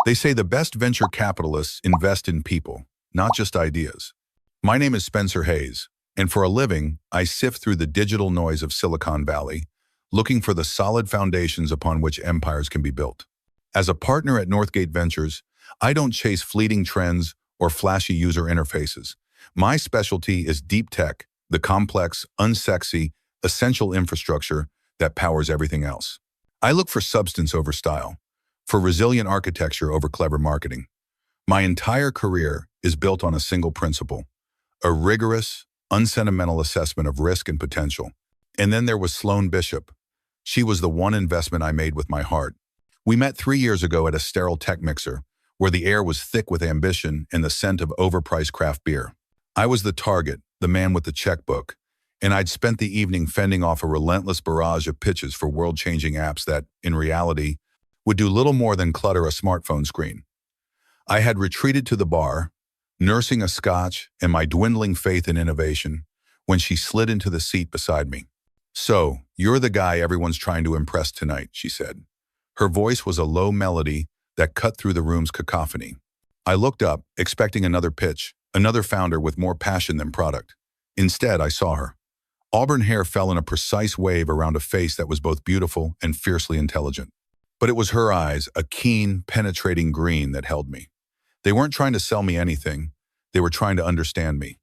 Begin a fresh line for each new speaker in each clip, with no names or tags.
They say the best venture capitalists invest in people, not just ideas. My name is Spencer Hayes, and for a living, I sift through the digital noise of Silicon Valley, looking for the solid foundations upon which empires can be built. As a partner at Northgate Ventures, I don't chase fleeting trends or flashy user interfaces. My specialty is deep tech, the complex, unsexy, essential infrastructure that powers everything else. I look for substance over style, for resilient architecture over clever marketing. My entire career is built on a single principle: a rigorous, unsentimental assessment of risk and potential. And then there was Sloan Bishop. She was the one investment I made with my heart. We met 3 years ago at a sterile tech mixer, where the air was thick with ambition and the scent of overpriced craft beer. I was the target, the man with the checkbook, and I'd spent the evening fending off a relentless barrage of pitches for world-changing apps that, in reality, would do little more than clutter a smartphone screen. I had retreated to the bar, nursing a scotch and my dwindling faith in innovation, when she slid into the seat beside me. "So, you're the guy everyone's trying to impress tonight," she said. Her voice was a low melody that cut through the room's cacophony. I looked up, expecting another pitch, another founder with more passion than product. Instead, I saw her. Auburn hair fell in a precise wave around a face that was both beautiful and fiercely intelligent. But it was her eyes, a keen, penetrating green, that held me. They weren't trying to sell me anything. They were trying to understand me.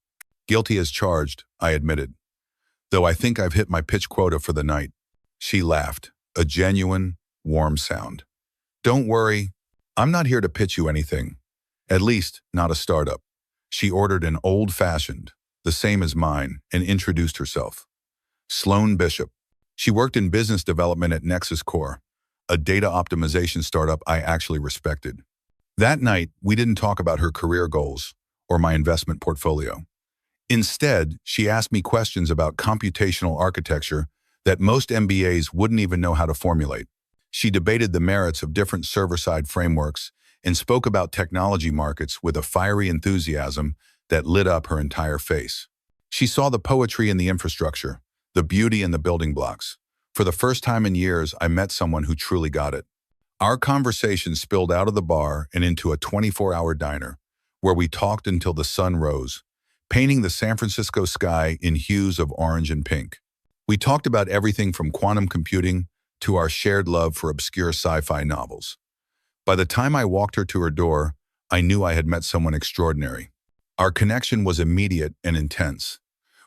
"Guilty as charged," I admitted. "Though I think I've hit my pitch quota for the night." She laughed, a genuine, warm sound. "Don't worry, I'm not here to pitch you anything. At least, not a startup." She ordered an old-fashioned, the same as mine, and introduced herself. Sloan Bishop. She worked in business development at Nexus Core, a data optimization startup I actually respected. That night, we didn't talk about her career goals or my investment portfolio. Instead, she asked me questions about computational architecture that most MBAs wouldn't even know how to formulate. She debated the merits of different server-side frameworks and spoke about technology markets with a fiery enthusiasm that lit up her entire face. She saw the poetry in the infrastructure, the beauty in the building blocks. For the first time in years, I met someone who truly got it. Our conversation spilled out of the bar and into a 24-hour diner, where we talked until the sun rose, painting the San Francisco sky in hues of orange and pink. We talked about everything from quantum computing to our shared love for obscure sci-fi novels. By the time I walked her to her door, I knew I had met someone extraordinary. Our connection was immediate and intense.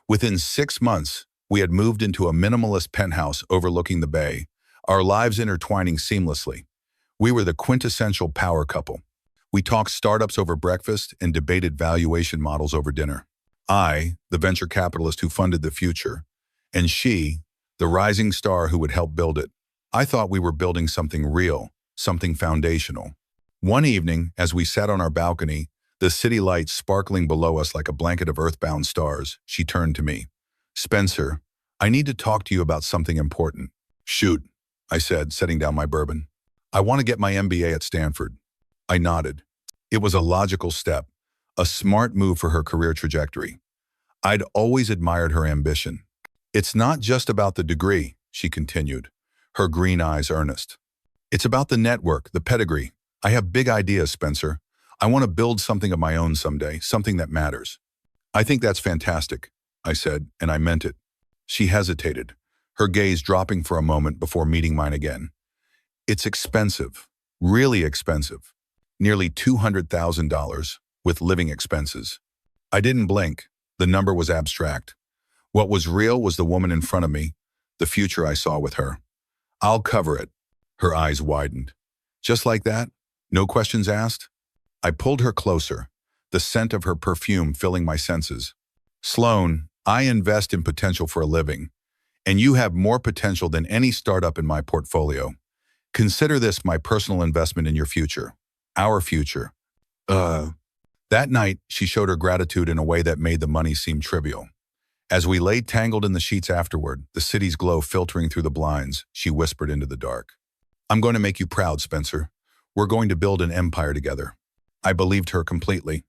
Within 6 months, we had moved into a minimalist penthouse overlooking the bay, our lives intertwining seamlessly. We were the quintessential power couple. We talked startups over breakfast and debated valuation models over dinner. I, the venture capitalist who funded the future, and she, the rising star who would help build it. I thought we were building something real, something foundational. One evening, as we sat on our balcony, the city lights sparkling below us like a blanket of earthbound stars, she turned to me. "Spencer, I need to talk to you about something important." "Shoot," I said, setting down my bourbon. "I want to get my MBA at Stanford." I nodded. It was a logical step, a smart move for her career trajectory. I'd always admired her ambition. "It's not just about the degree," she continued, her green eyes earnest. "It's about the network, the pedigree. I have big ideas, Spencer. I want to build something of my own someday, something that matters." "I think that's fantastic," I said, and I meant it. She hesitated, her gaze dropping for a moment before meeting mine again. "It's expensive, really expensive. Nearly $200,000 with living expenses." I didn't blink. The number was abstract. What was real was the woman in front of me, the future I saw with her. "I'll cover it." Her eyes widened. "Just like that? No questions asked?" I pulled her closer, the scent of her perfume filling my senses. "Sloan, I invest in potential for a living, and you have more potential than any startup in my portfolio. Consider this my personal investment in your future. Our future." That night, she showed her gratitude in a way that made the money seem trivial. As we lay tangled in the sheets afterward, the city's glow filtering through the blinds, she whispered into the dark. "I'm going to make you proud, Spencer. We're going to build an empire together." I believed her completely.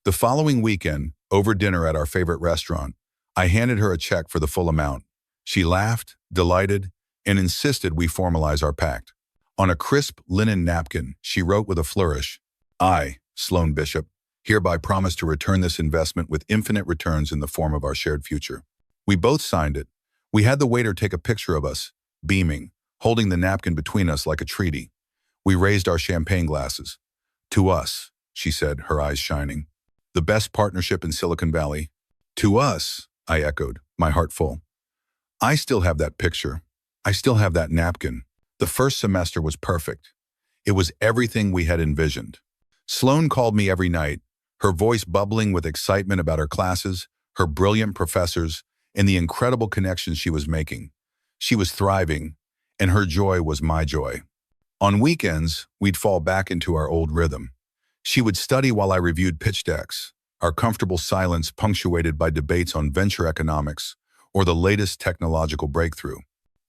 The following weekend, over dinner at our favorite restaurant, I handed her a check for the full amount. She laughed, delighted, and insisted we formalize our pact. On a crisp linen napkin, she wrote with a flourish, I, Sloan Bishop, hereby promise to return this investment with infinite returns in the form of our shared future. We both signed it. We had the waiter take a picture of us, beaming, holding the napkin between us like a treaty. We raised our champagne glasses. To us, she said, her eyes shining. The best partnership in Silicon Valley. To us, I echoed, my heart full. I still have that picture. I still have that napkin. The first semester was perfect. It was everything we had envisioned. Sloan called me every night, her voice bubbling with excitement about her classes, her brilliant professors, and the incredible connections she was making. She was thriving, and her joy was my joy. On weekends, we'd fall back into our old rhythm. She would study while I reviewed pitch decks, our comfortable silence punctuated by debates on venture economics or the latest technological breakthrough.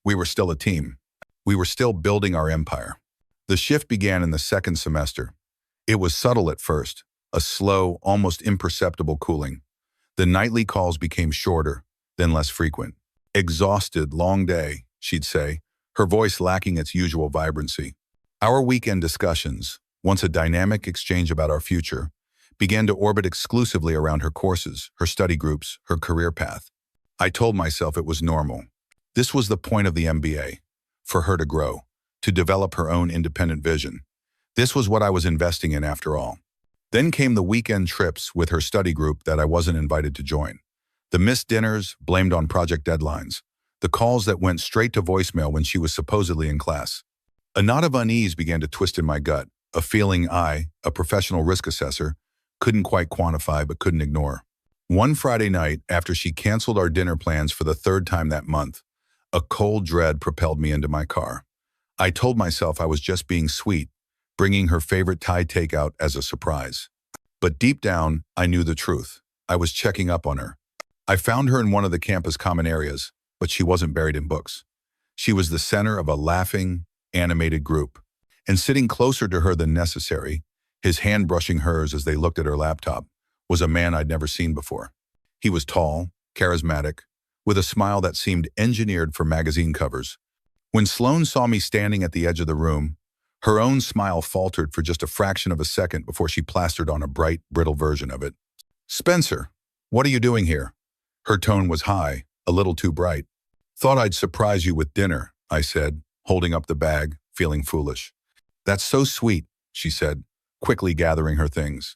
We were still a team. We were still building our empire. The shift began in the second semester. It was subtle at first, a slow, almost imperceptible cooling. The nightly calls became shorter, then less frequent. Exhausted, long day, she'd say, her voice lacking its usual vibrancy. Our weekend discussions, once a dynamic exchange about our future, began to orbit exclusively around her courses, her study groups, her career path. I told myself it was normal. This was the point of the MBA, for her to grow, to develop her own independent vision. This was what I was investing in after all. Then came the weekend trips with her study group that I wasn't invited to join. The missed dinners blamed on project deadlines. The calls that went straight to voicemail when she was supposedly in class. A knot of unease began to twist in my gut, a feeling I, a professional risk assessor, couldn't quite quantify but couldn't ignore. One Friday night, after she canceled our dinner plans for the third time that month, a cold dread propelled me into my car. I told myself I was just being sweet, bringing her favorite Thai takeout as a surprise. But deep down, I knew the truth. I was checking up on her. I found her in one of the campus common areas, but she wasn't buried in books. She was the center of a laughing, animated group. And sitting closer to her than necessary, his hand brushing hers as they looked at her laptop, was a man I'd never seen before. He was tall, charismatic, with a smile that seemed engineered for magazine covers. When Sloan saw me standing at the edge of the room, her own smile faltered for just a fraction of a second before she plastered on a bright, brittle version of it. Spencer, what are you doing here? Her tone was high, a little too bright. Thought I'd surprise you with dinner, I said, holding up the bag, feeling foolish. That's so sweet, she said, quickly gathering her things.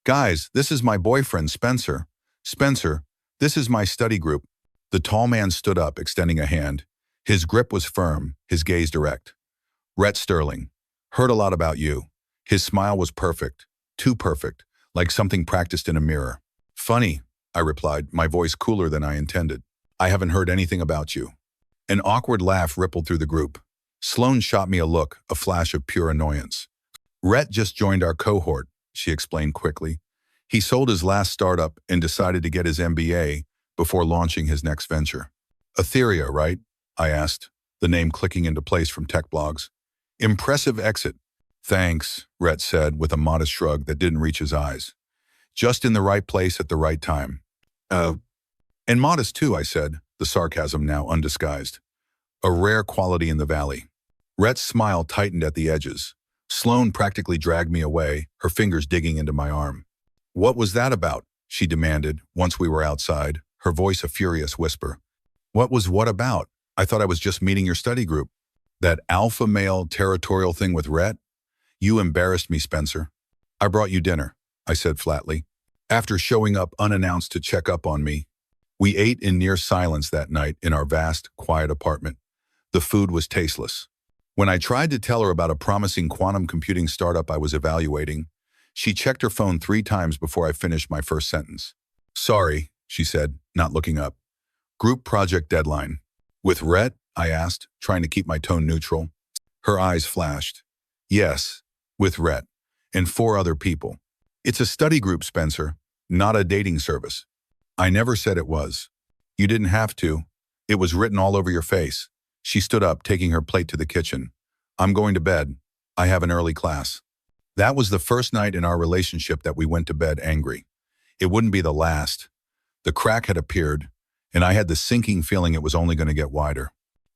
Guys, this is my boyfriend, Spencer. Spencer, this is my study group. The tall man stood up, extending a hand. His grip was firm, his gaze direct. Rhett Sterling. Heard a lot about you. His smile was perfect, too perfect, like something practiced in a mirror. Funny, I replied, my voice cooler than I intended. I haven't heard anything about you. An awkward laugh rippled through the group. Sloan shot me a look, a flash of pure annoyance. Rhett just joined our cohort, she explained quickly. He sold his last startup and decided to get his MBA before launching his next venture. Etheria, right? I asked, the name clicking into place from tech blogs. Impressive exit. Thanks, Rhett said with a modest shrug that didn't reach his eyes. Just in the right place at the right time. And modest too, I said, the sarcasm now undisguised. A rare quality in the valley. Rhett's smile tightened at the edges. Sloan practically dragged me away, her fingers digging into my arm. What was that about? She demanded, once we were outside, her voice a furious whisper. What was what about? I thought I was just meeting your study group. That alpha male territorial thing with Rhett? You embarrassed me, Spencer. I brought you dinner, I said flatly. After showing up unannounced to check up on me, we ate in near silence that night in our vast, quiet apartment. The food was tasteless. When I tried to tell her about a promising quantum computing startup I was evaluating, she checked her phone 3 times before I finished my first sentence. Sorry, she said, not looking up. Group project deadline. With Rhett? I asked, trying to keep my tone neutral. Her eyes flashed. Yes, with Rhett, and 4 other people. It's a study group, Spencer, not a dating service. I never said it was. You didn't have to. It was written all over your face. She stood up, taking her plate to the kitchen. I'm going to bed. I have an early class. That was the first night in our relationship that we went to bed angry. It wouldn't be the last. The crack had appeared, and I had the sinking feeling it was only going to get wider.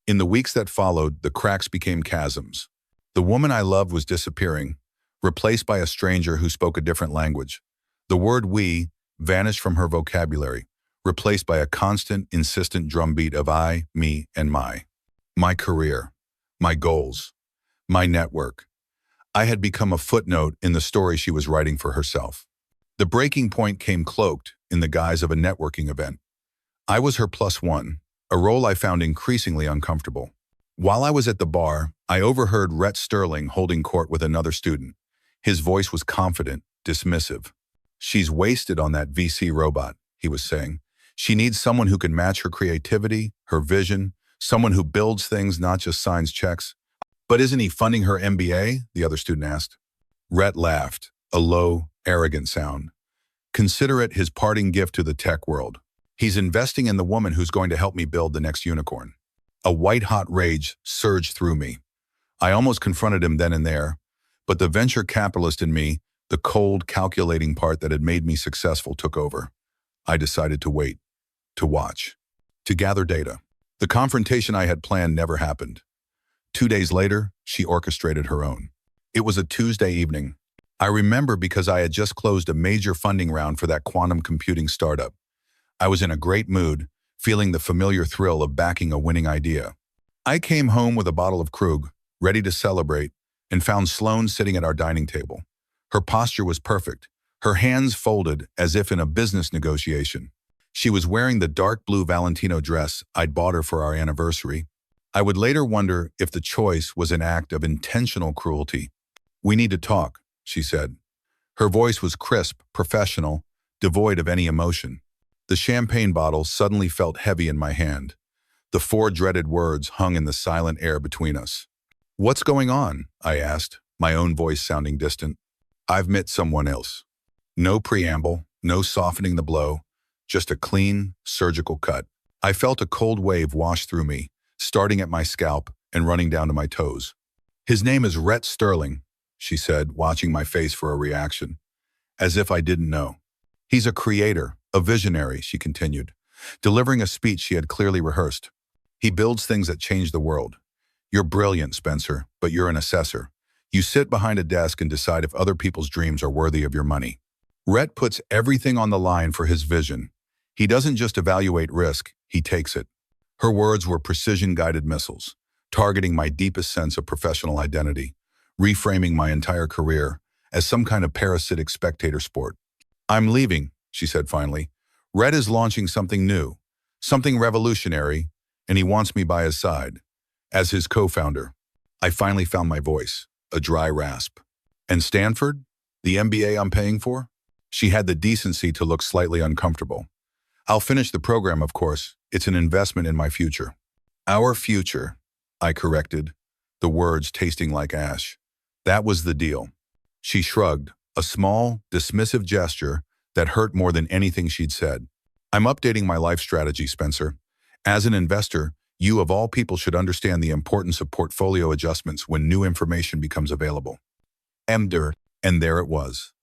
In the weeks that followed, the cracks became chasms. The woman I loved was disappearing, replaced by a stranger who spoke a different language. The word we vanished from her vocabulary, replaced by a constant, insistent drumbeat of I, me, and my. My career, my goals, my network. I had become a footnote in the story she was writing for herself. The breaking point came cloaked in the guise of a networking event. I was her plus one, a role I found increasingly uncomfortable. While I was at the bar, I overheard Rhett Sterling holding court with another student. His voice was confident, dismissive. "She's wasted on that VC robot," he was saying. "She needs someone who can match her creativity, her vision, someone who builds things, not just signs checks." "But isn't he funding her MBA?" the other student asked. Rhett laughed, a low, arrogant sound. "Consider it his parting gift to the tech world. He's investing in the woman who's going to help me build the next unicorn." A white-hot rage surged through me. I almost confronted him then and there, but the venture capitalist in me, the cold, calculating part that had made me successful, took over. I decided to wait, to watch, to gather data. The confrontation I had planned never happened. 2 days later, she orchestrated her own. It was a Tuesday evening. I remember because I had just closed a major funding round for that quantum computing startup. I was in a great mood, feeling the familiar thrill of backing a winning idea. I came home with a bottle of Krug, ready to celebrate, and found Sloane sitting at our dining table. Her posture was perfect, her hands folded as if in a business negotiation. She was wearing the dark blue Valentino dress I'd bought her for our anniversary. I would later wonder if the choice was an act of intentional cruelty. "We need to talk," she said. Her voice was crisp, professional, devoid of any emotion. The champagne bottle suddenly felt heavy in my hand. The 4 dreaded words hung in the silent air between us. "What's going on?" I asked, my own voice sounding distant. "I've met someone else." No preamble, no softening the blow, just a clean, surgical cut. I felt a cold wave wash through me, starting at my scalp and running down to my toes. "His name is Rhett Sterling," she said, watching my face for a reaction, as if I didn't know. "He's a creator, a visionary," she continued, delivering a speech she had clearly rehearsed. "He builds things that change the world. You're brilliant, Spencer, but you're an assessor. You sit behind a desk and decide if other people's dreams are worthy of your money. Rhett puts everything on the line for his vision. He doesn't just evaluate risk, he takes it." Her words were precision-guided missiles, targeting my deepest sense of professional identity, reframing my entire career as some kind of parasitic spectator sport. "I'm leaving," she said finally. "Rhett is launching something new, something revolutionary, and he wants me by his side, as his co-founder." I finally found my voice, a dry rasp. "And Stanford? The MBA I'm paying for?" She had the decency to look slightly uncomfortable. "I'll finish the program, of course. It's an investment in my future." "Our future," I corrected, the words tasting like ash. That was the deal. She shrugged, a small, dismissive gesture that hurt more than anything she'd said. "I'm updating my life strategy, Spencer. As an investor, you of all people should understand the importance of portfolio adjustments when new information becomes available." And there it was.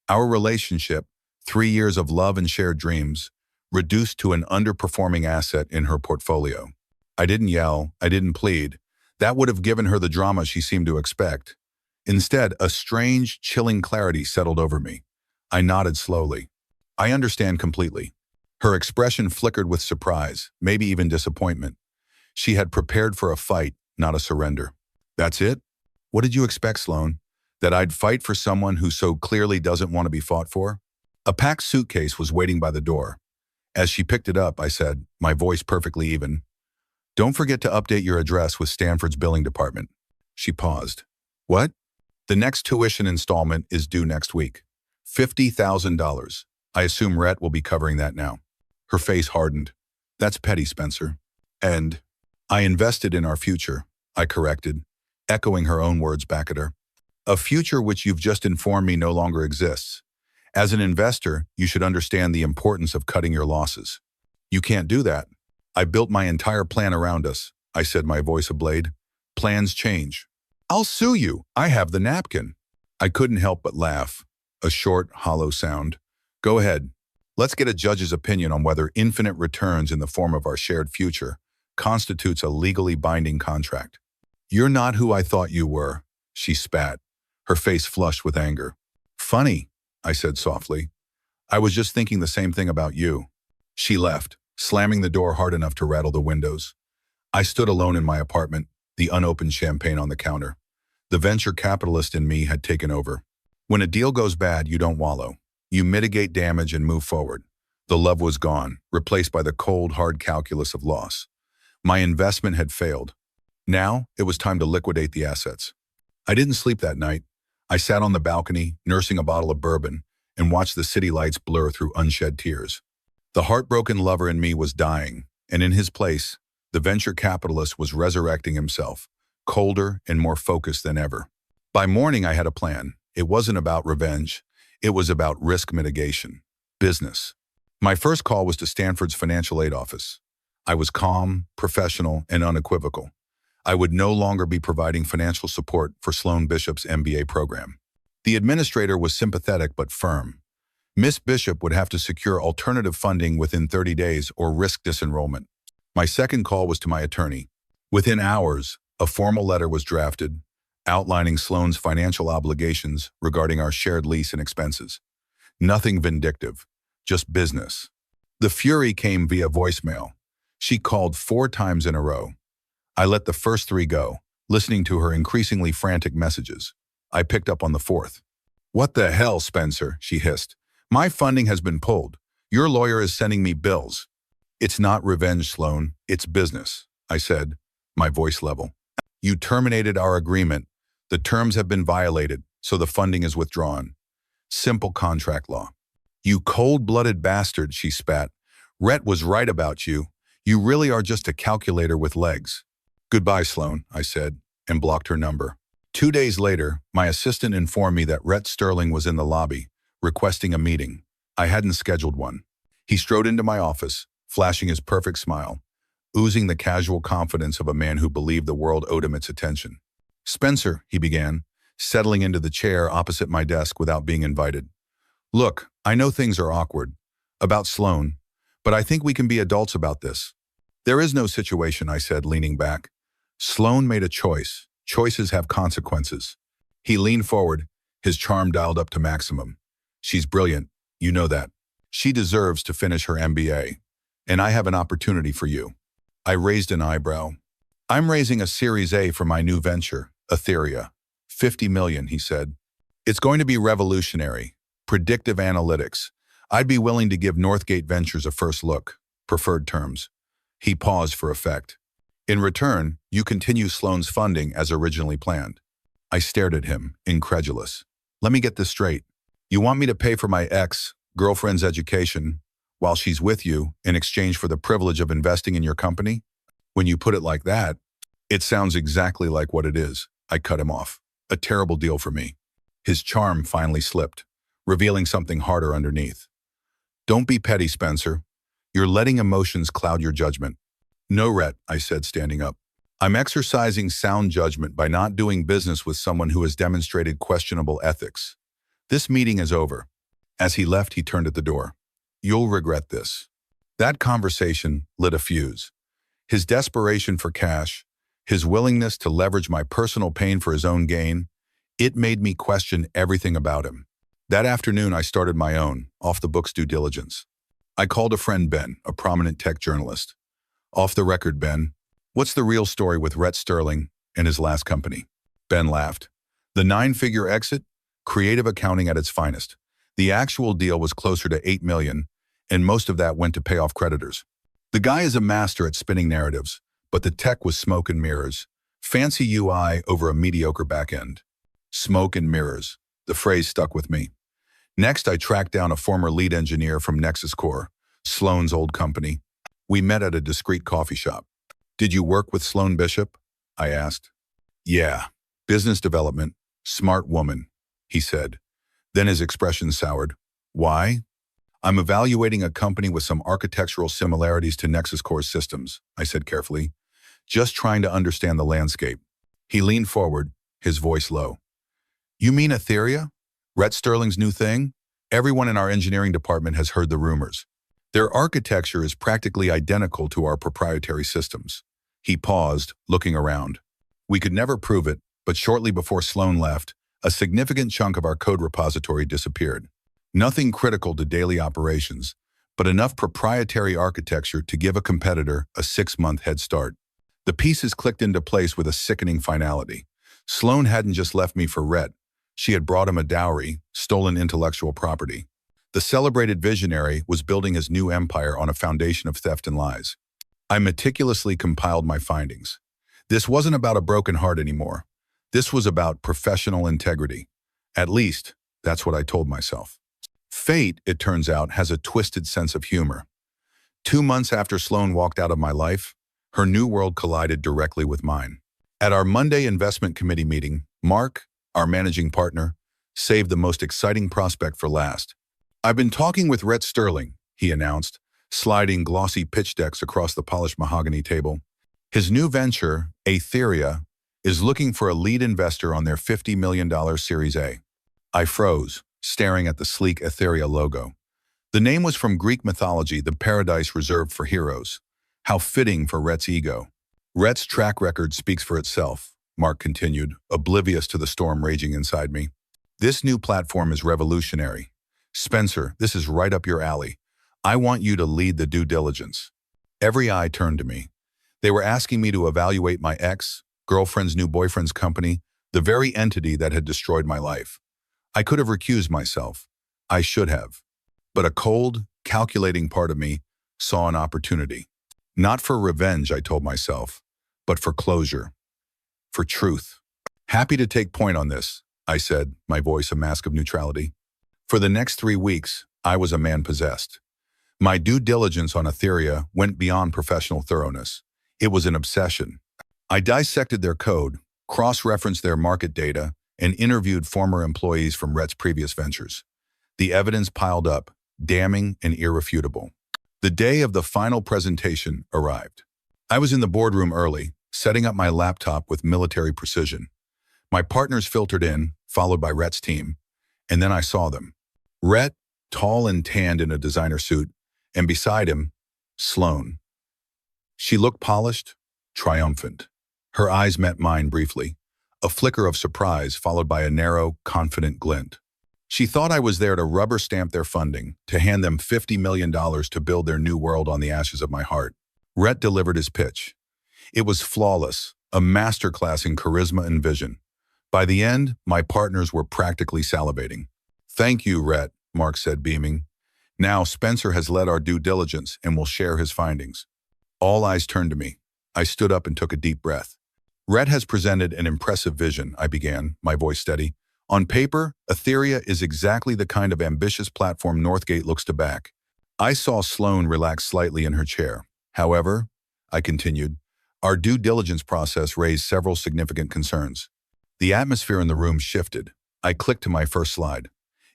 Our relationship, 3 years of love and shared dreams, reduced to an underperforming asset in her portfolio. I didn't yell, I didn't plead. That would have given her the drama she seemed to expect. Instead, a strange, chilling clarity settled over me. I nodded slowly. "I understand completely." Her expression flickered with surprise, maybe even disappointment. She had prepared for a fight, not a surrender. "That's it? What did you expect, Sloane? That I'd fight for someone who so clearly doesn't want to be fought for?" A packed suitcase was waiting by the door. As she picked it up, I said, my voice perfectly even, "Don't forget to update your address with Stanford's billing department." She paused. "What?" "The next tuition installment is due next week. $50,000. I assume Rhett will be covering that now." Her face hardened. "That's petty, Spencer." "And I invested in our future," I corrected, echoing her own words back at her. "A future which you've just informed me no longer exists. As an investor, you should understand the importance of cutting your losses." "You can't do that." "I built my entire plan around us," I said, my voice ablade. "Plans change." "I'll sue you. I have the napkin." I couldn't help but laugh. A short, hollow sound. "Go ahead. Let's get a judge's opinion on whether infinite returns in the form of our shared future constitutes a legally binding contract." "You're not who I thought you were," she spat, her face flushed with anger. Funny, I said softly. I was just thinking the same thing about you. She left, slamming the door hard enough to rattle the windows. I stood alone in my apartment, the unopened champagne on the counter. The venture capitalist in me had taken over. When a deal goes bad, you don't wallow. You mitigate damage and move forward. The love was gone, replaced by the cold, hard calculus of loss. My investment had failed. Now, it was time to liquidate the assets. I didn't sleep that night. I sat on the balcony, nursing a bottle of bourbon, and watched the city lights blur through unshed tears. The heartbroken lover in me was dying, and in his place, the venture capitalist was resurrecting himself, colder and more focused than ever. By morning, I had a plan. It wasn't about revenge. It was about risk mitigation. Business. My first call was to Stanford's financial aid office. I was calm, professional, and unequivocal. I would no longer be providing financial support for Sloan Bishop's MBA program. The administrator was sympathetic but firm. Miss Bishop would have to secure alternative funding within 30 days or risk disenrollment. My second call was to my attorney. Within hours, a formal letter was drafted, outlining Sloan's financial obligations regarding our shared lease and expenses. Nothing vindictive, just business. The fury came via voicemail. She called 4 times in a row. I let the first 3 go, listening to her increasingly frantic messages. I picked up on the 4th. "What the hell, Spencer?" she hissed. "My funding has been pulled. Your lawyer is sending me bills." "It's not revenge, Sloan. It's business," I said, my voice level. "You terminated our agreement. The terms have been violated, so the funding is withdrawn. Simple contract law." "You cold-blooded bastard," she spat. "Rhett was right about you. You really are just a calculator with legs." "Goodbye, Sloan," I said, and blocked her number. 2 days later, my assistant informed me that Rhett Sterling was in the lobby, requesting a meeting. I hadn't scheduled one. He strode into my office, flashing his perfect smile, oozing the casual confidence of a man who believed the world owed him its attention. "Spencer," he began, settling into the chair opposite my desk without being invited. "Look, I know things are awkward about Sloan, but I think we can be adults about this." "There is no situation," I said, leaning back. "Sloan made a choice. Choices have consequences." He leaned forward, his charm dialed up to maximum. "She's brilliant. You know that. She deserves to finish her MBA. And I have an opportunity for you." I raised an eyebrow. "I'm raising a Series A for my new venture, Etheria. 50 million, he said. "It's going to be revolutionary. Predictive analytics. I'd be willing to give Northgate Ventures a first look. Preferred terms." He paused for effect. "In return, you continue Sloan's funding as originally planned." I stared at him, incredulous. "Let me get this straight. You want me to pay for my ex-girlfriend's education while she's with you in exchange for the privilege of investing in your company? When you put it like that, it sounds exactly like what it is." I cut him off. A terrible deal for me. His charm finally slipped, revealing something harder underneath. "Don't be petty, Spencer. You're letting emotions cloud your judgment." "No, Rhett," I said, standing up. "I'm exercising sound judgment by not doing business with someone who has demonstrated questionable ethics. This meeting is over." As he left, he turned at the door. "You'll regret this." That conversation lit a fuse. His desperation for cash, his willingness to leverage my personal pain for his own gain, it made me question everything about him. That afternoon, I started my own, off-the-books due diligence. I called a friend, Ben, a prominent tech journalist. "Off the record, Ben. What's the real story with Rhett Sterling and his last company?" Ben laughed. "The 9-figure exit? Creative accounting at its finest. The actual deal was closer to 8 million, and most of that went to pay off creditors. The guy is a master at spinning narratives, but the tech was smoke and mirrors. Fancy UI over a mediocre back end." Smoke and mirrors. The phrase stuck with me. Next, I tracked down a former lead engineer from Nexus Core, Sloan's old company. We met at a discreet coffee shop. "Did you work with Sloan Bishop?" I asked. "Yeah, business development, smart woman," he said. Then his expression soured. "Why?" "I'm evaluating a company with some architectural similarities to Nexus Core's systems," I said carefully. "Just trying to understand the landscape." He leaned forward, his voice low. "You mean Etheria? Rhett Sterling's new thing? Everyone in our engineering department has heard the rumors. Their architecture is practically identical to our proprietary systems." He paused, looking around. "We could never prove it, But shortly before Sloan left, a significant chunk of our code repository disappeared. Nothing critical to daily operations, but enough proprietary architecture to give a competitor a 6-month head start. The pieces clicked into place with a sickening finality. Sloan hadn't just left me for Rhett. She had brought him a dowry, stolen intellectual property. The celebrated visionary was building his new empire on a foundation of theft and lies. I meticulously compiled my findings. This wasn't about a broken heart anymore. This was about professional integrity. At least, that's what I told myself. Fate, it turns out, has a twisted sense of humor. 2 months after Sloan walked out of my life, her new world collided directly with mine. At our Monday investment committee meeting, Mark, our managing partner, saved the most exciting prospect for last. "I've been talking with Rhett Sterling," he announced, sliding glossy pitch decks across the polished mahogany table. "His new venture, Aetheria, is looking for a lead investor on their $50 million Series A." I froze, staring at the sleek Aetheria logo. The name was from Greek mythology, the paradise reserved for heroes. How fitting for Rhett's ego. "Rhett's track record speaks for itself," Mark continued, oblivious to the storm raging inside me. "This new platform is revolutionary. Spencer, this is right up your alley. I want you to lead the due diligence." Every eye turned to me. They were asking me to evaluate my ex-girlfriend's new boyfriend's company, the very entity that had destroyed my life. I could have recused myself. I should have. But a cold, calculating part of me saw an opportunity. Not for revenge, I told myself, but for closure. For truth. "Happy to take point on this," I said, my voice a mask of neutrality. For the next 3 weeks, I was a man possessed. My due diligence on Aetheria went beyond professional thoroughness. It was an obsession. I dissected their code, cross-referenced their market data, and interviewed former employees from Rhett's previous ventures. The evidence piled up, damning and irrefutable. The day of the final presentation arrived. I was in the boardroom early, setting up my laptop with military precision. My partners filtered in, followed by Rhett's team, and then I saw them. Rhett, tall and tanned in a designer suit, and beside him, Sloan. She looked polished, triumphant. Her eyes met mine briefly, a flicker of surprise followed by a narrow, confident glint. She thought I was there to rubber stamp their funding, to hand them $50 million to build their new world on the ashes of my heart. Rhett delivered his pitch. It was flawless, a masterclass in charisma and vision. By the end, my partners were practically salivating. "Thank you, Rhett," Mark said, beaming. "Now Spencer has led our due diligence and will share his findings." All eyes turned to me. I stood up and took a deep breath. "Rhett has presented an impressive vision," I began, my voice steady. "On paper, Aetheria is exactly the kind of ambitious platform Northgate looks to back." I saw Sloan relax slightly in her chair. "However," I continued, "our due diligence process raised several significant concerns." The atmosphere in the room shifted. I clicked to my first slide.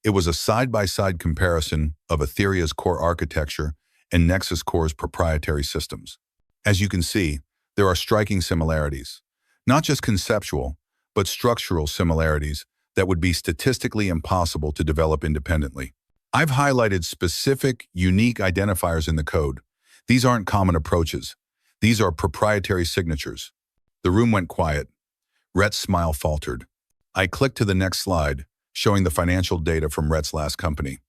It was a side-by-side comparison of Aetheria's core architecture and Nexus Core's proprietary systems. As you can see, there are striking similarities. Not just conceptual, but structural similarities that would be statistically impossible to develop independently. I've highlighted specific, unique identifiers in the code. These aren't common approaches. These are proprietary signatures. The room went quiet. Rhett's smile faltered. I clicked to the next slide, showing the financial data from Rhett's last company.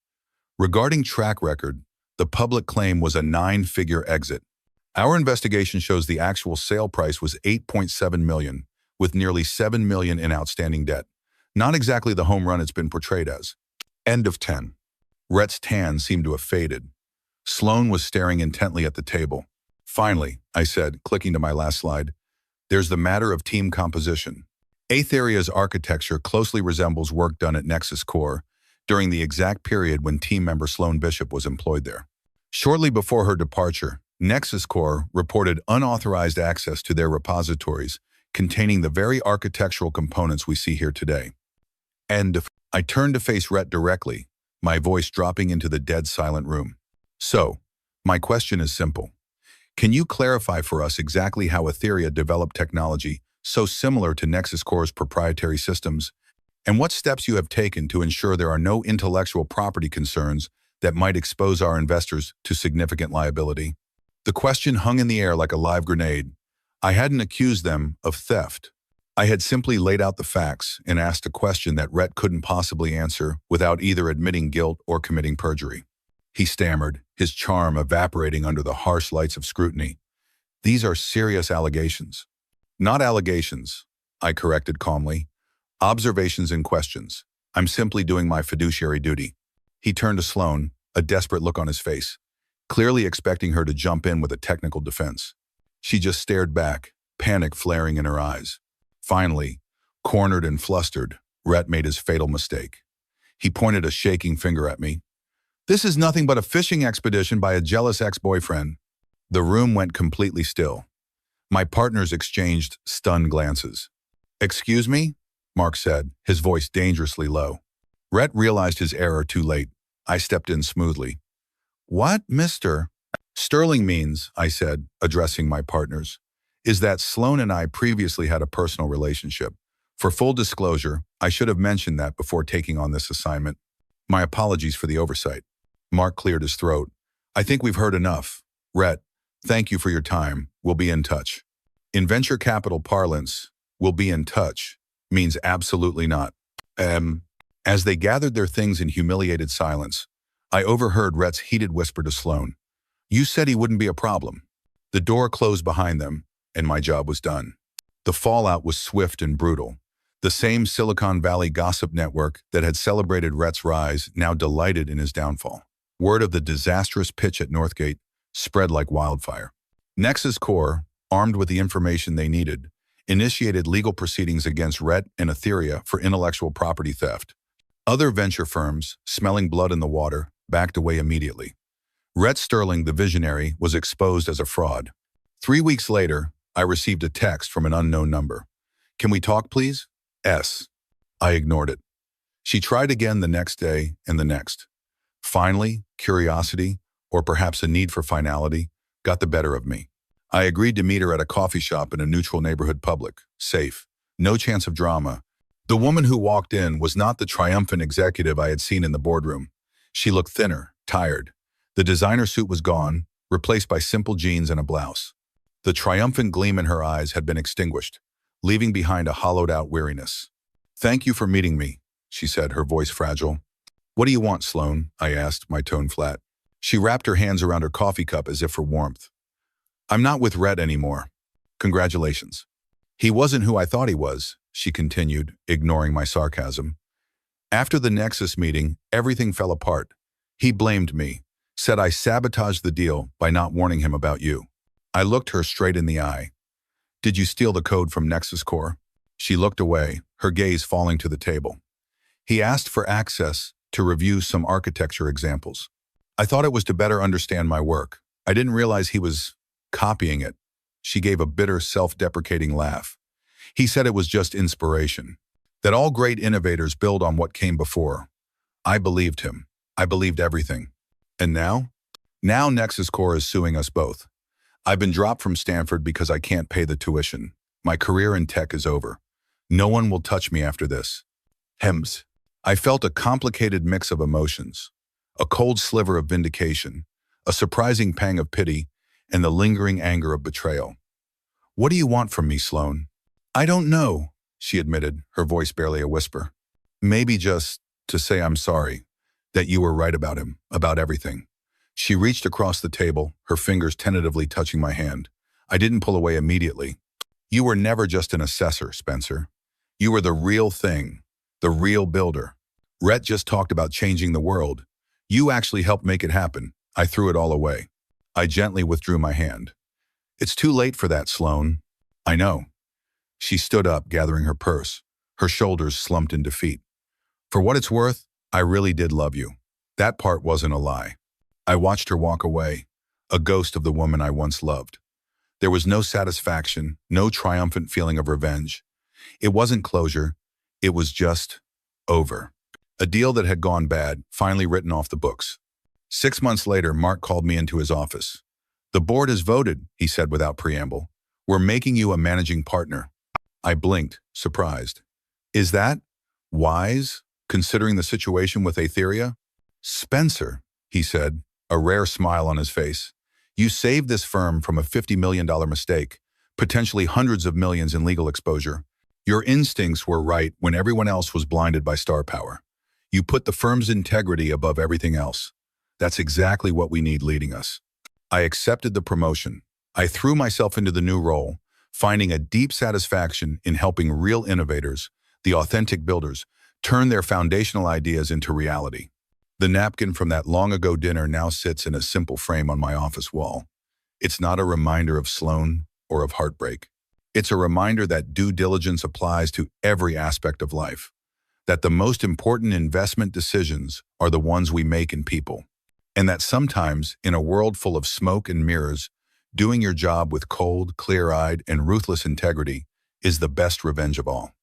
Regarding track record, the public claim was a 9-figure exit. Our investigation shows the actual sale price was $8.7 million, with nearly $7 million in outstanding debt. Not exactly the home run it's been portrayed as. End of 10. Rhett's tan seemed to have faded. Sloan was staring intently at the table. "Finally," I said, clicking to my last slide, "there's the matter of team composition. Aetheria's architecture closely resembles work done at Nexus Core during the exact period when team member Sloan Bishop was employed there. Shortly before her departure, Nexus Core reported unauthorized access to their repositories containing the very architectural components we see here today." I turned to face Rhett directly, my voice dropping into the dead silent room. "So, my question is simple. Can you clarify for us exactly how Aetheria developed technology so similar to Nexus Core's proprietary systems, and what steps you have taken to ensure there are no intellectual property concerns that might expose our investors to significant liability?" The question hung in the air like a live grenade. I hadn't accused them of theft. I had simply laid out the facts and asked a question that Rhett couldn't possibly answer without either admitting guilt or committing perjury. He stammered, his charm evaporating under the harsh lights of scrutiny. These are serious allegations. Not allegations, I corrected calmly. Observations and questions. I'm simply doing my fiduciary duty. He turned to Sloane, a desperate look on his face, clearly expecting her to jump in with a technical defense. She just stared back, panic flaring in her eyes. Finally, cornered and flustered, Rhett made his fatal mistake. He pointed a shaking finger at me. This is nothing but a fishing expedition by a jealous ex-boyfriend. The room went completely still. My partners exchanged stunned glances. Excuse me? Mark said, his voice dangerously low. Rhett realized his error too late. I stepped in smoothly. What, mister? Sterling means, I said, addressing my partners, is that Sloane and I previously had a personal relationship. For full disclosure, I should have mentioned that before taking on this assignment. My apologies for the oversight. Mark cleared his throat. I think we've heard enough. Rhett, thank you for your time. We'll be in touch. In venture capital parlance, we'll be in touch means absolutely not. As they gathered their things in humiliated silence, I overheard Rhett's heated whisper to Sloane. You said he wouldn't be a problem. The door closed behind them, and my job was done. The fallout was swift and brutal. The same Silicon Valley gossip network that had celebrated Rhett's rise now delighted in his downfall. Word of the disastrous pitch at Northgate spread like wildfire. Nexus Corp, armed with the information they needed, initiated legal proceedings against Rhett and Etheria for intellectual property theft. Other venture firms, smelling blood in the water, backed away immediately. Rhett Sterling, the visionary, was exposed as a fraud. 3 weeks later, I received a text from an unknown number. Can we talk, please? S. I ignored it. She tried again the next day and the next. Finally, curiosity, or perhaps a need for finality, got the better of me. I agreed to meet her at a coffee shop in a neutral neighborhood public, safe, no chance of drama. The woman who walked in was not the triumphant executive I had seen in the boardroom. She looked thinner, tired. The designer suit was gone, replaced by simple jeans and a blouse. The triumphant gleam in her eyes had been extinguished, leaving behind a hollowed-out weariness. Thank you for meeting me, she said, her voice fragile. What do you want, Sloane? I asked, my tone flat. She wrapped her hands around her coffee cup as if for warmth. I'm not with Rhett anymore. Congratulations. He wasn't who I thought he was, she continued, ignoring my sarcasm. After the Nexus meeting, everything fell apart. He blamed me, said I sabotaged the deal by not warning him about you. I looked her straight in the eye. Did you steal the code from Nexus Corp? She looked away, her gaze falling to the table. He asked for access to review some architecture examples. I thought it was to better understand my work. I didn't realize he was copying it. She gave a bitter, self-deprecating laugh. He said it was just inspiration, that all great innovators build on what came before. I believed him. I believed everything. And now? Now Nexus Corp is suing us both. I've been dropped from Stanford because I can't pay the tuition. My career in tech is over. No one will touch me after this. Hems. I felt a complicated mix of emotions, a cold sliver of vindication, a surprising pang of pity, and the lingering anger of betrayal. What do you want from me, Sloane? I don't know, she admitted, her voice barely a whisper. Maybe just to say I'm sorry, that you were right about him, about everything. She reached across the table, her fingers tentatively touching my hand. I didn't pull away immediately. You were never just an assessor, Spencer. You were the real thing, the real builder. Rhett just talked about changing the world. You actually helped make it happen. I threw it all away. I gently withdrew my hand. It's too late for that, Sloane. I know. She stood up, gathering her purse. Her shoulders slumped in defeat. For what it's worth, I really did love you. That part wasn't a lie. I watched her walk away, a ghost of the woman I once loved. There was no satisfaction, no triumphant feeling of revenge. It wasn't closure. It was just over. A deal that had gone bad, finally written off the books. 6 months later, Mark called me into his office. The board has voted, he said without preamble. We're making you a managing partner. I blinked, surprised. Is that wise, considering the situation with Etheria? Spencer, he said, a rare smile on his face. You saved this firm from a $50 million mistake, potentially hundreds of millions in legal exposure. Your instincts were right when everyone else was blinded by star power. You put the firm's integrity above everything else. That's exactly what we need leading us. I accepted the promotion. I threw myself into the new role, finding a deep satisfaction in helping real innovators, the authentic builders, turn their foundational ideas into reality. The napkin from that long-ago dinner now sits in a simple frame on my office wall. It's not a reminder of Sloan or of heartbreak. It's a reminder that due diligence applies to every aspect of life, that the most important investment decisions are the ones we make in people, and that sometimes, in a world full of smoke and mirrors, doing your job with cold, clear-eyed, and ruthless integrity is the best revenge of all.